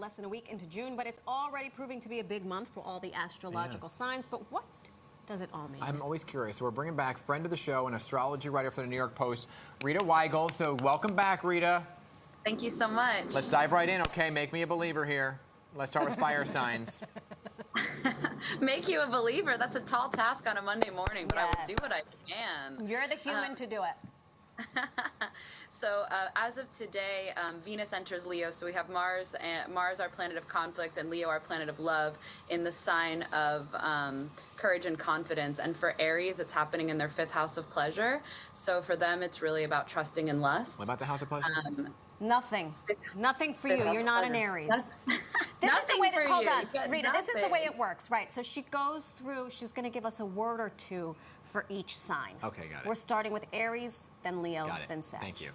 less than a week into June, but it's already proving to be a big month for all the astrological signs. But what does it all mean? I'm always curious. So we're bringing back friend of the show and astrology writer for the New York Post, Reda Wigle. So welcome back, Reda. Thank you so much. Let's dive right in, okay? Make me a believer here. Let's start with fire signs. Make you a believer. That's a tall task on a Monday morning, but I will do what I can. You're the human to do it. So as of today, Venus enters Leo. So we have Mars, our planet of conflict, and Leo, our planet of love, in the sign of courage and confidence. And for Aries, it's happening in their 5th house of pleasure. So for them, it's really about trusting and lust. What about the house of pleasure? Nothing. Nothing for you. You're not an Aries. This is the way that, hold on, Rita, this is the way it works, right? So she goes through, she's going to give us a word or two for each sign. Okay, got it. We're starting with Aries, then Leo, then Sag. Thank you.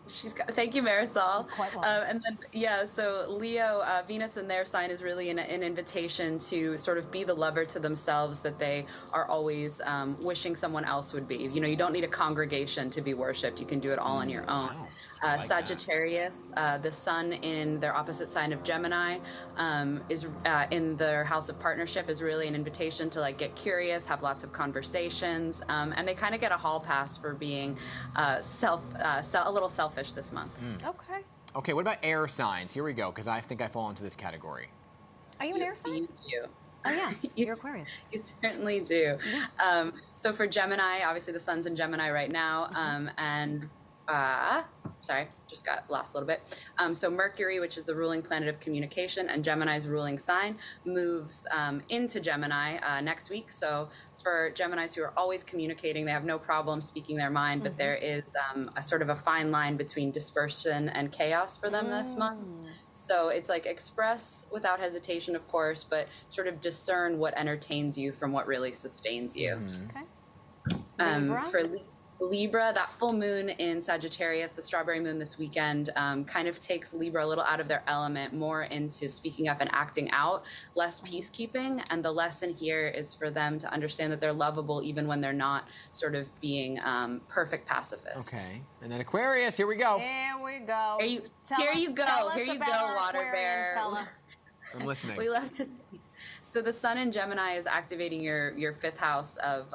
Thank you, Marisol. Quite welcome. And then, yeah, so Leo, Venus in their sign is really an invitation to sort of be the lover to themselves that they are always wishing someone else would be. You know, you don't need a congregation to be worshipped. You can do it all on your own. Wow. Sagittarius, the sun in their opposite sign of Gemini, is in their house of partnership, is really an invitation to like get curious, have lots of conversations, and they kind of get a hall pass for being a little selfish this month. Okay. Okay, what about air signs? Here we go, because I think I fall into this category. Are you an air sign? You do. Oh, yeah. You're Aquarius. You certainly do. Yeah. So for Gemini, obviously the sun's in Gemini right now, and sorry, just got lost a little bit. So Mercury, which is the ruling planet of communication and Gemini's ruling sign, moves into Gemini next week. So for Geminis who are always communicating, they have no problem speaking their mind, but there is a sort of a fine line between dispersion and chaos for them this month. So it's like express without hesitation, of course, but sort of discern what entertains you from what really sustains you. Okay. Libra? For Libra, that full moon in Sagittarius, the strawberry moon this weekend, kind of takes Libra a little out of their element, more into speaking up and acting out, less peacekeeping. And the lesson here is for them to understand that they're lovable even when they're not sort of being perfect pacifists. Okay. And then Aquarius, here we go. Here we go. Here you go, water bear. Fella. I'm listening. We love to see. So the sun in Gemini is activating your 5th house of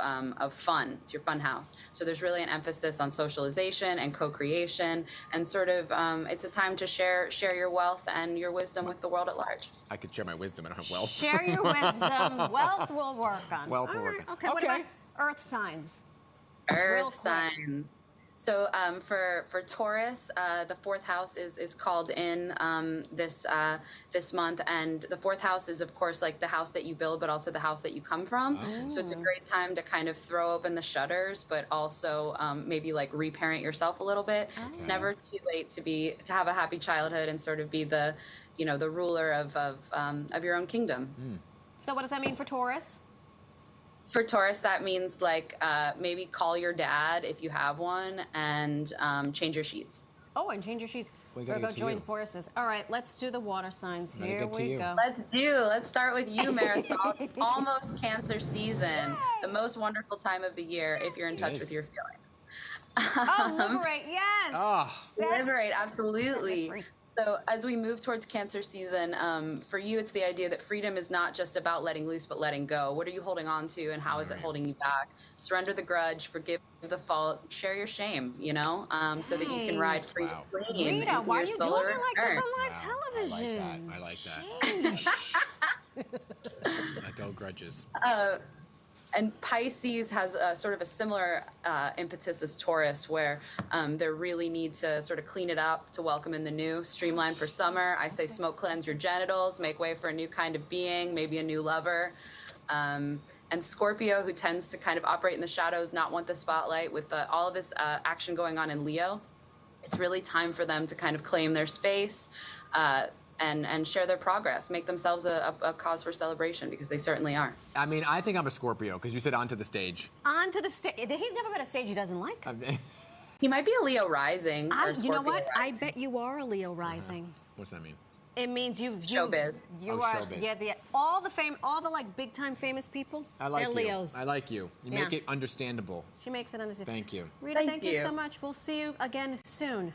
fun. It's your fun house. So there's really an emphasis on socialization and co-creation, and sort of it's a time to share your wealth and your wisdom with the world at large. I could share my wisdom. I don't have wealth. Share your wisdom. Wealth will work on. Wealth will work on. Okay. What about Earth signs? Earth signs. So for Taurus, the 4th house is called in this month, and the 4th house is, of course, like the house that you build, but also the house that you come from. So it's a great time to kind of throw open the shutters, but also maybe like reparent yourself a little bit. It's never too late to have a happy childhood and sort of be the ruler of your own kingdom. So what does that mean for Taurus? For Taurus, that means like maybe call your dad if you have one and change your sheets. Oh, and change your sheets. We're going to go join forces. All right, let's do the water signs. Here we go. Let's start with you, Marisol. It's almost Cancer season, the most wonderful time of the year if you're in touch with your feelings. Oh, liberate, yes. Oh. Liberate, absolutely. So as we move towards Cancer season, for you, it's the idea that freedom is not just about letting loose, but letting go. What are you holding on to, and how is it holding you back? Surrender the grudge, forgive the fault, share your shame, so that you can ride free and clean. Rita, why are you doing it like this on live television? I like that. Let go grudges. And Pisces has sort of a similar impetus as Taurus, where they really need to sort of clean it up to welcome in the new, streamline for summer. I say smoke cleanse your genitals, make way for a new kind of being, maybe a new lover. And Scorpio, who tends to kind of operate in the shadows, not want the spotlight, with all of this action going on in Leo, it's really time for them to kind of claim their space, and share their progress, make themselves a cause for celebration, because they certainly are. I mean, I think I'm a Scorpio, because you said onto the stage. Onto the stage. He's never been a stage he doesn't like. He might be a Leo rising. Or You know what? Rising. I bet you are a Leo rising. What's that mean? It means showbiz. You are. Showbiz. Yeah, all the like big time famous people. I like they're you. Leos. I like you. You make it understandable. She makes it understandable. Thank you. Rita, thank you so much. We'll see you again soon.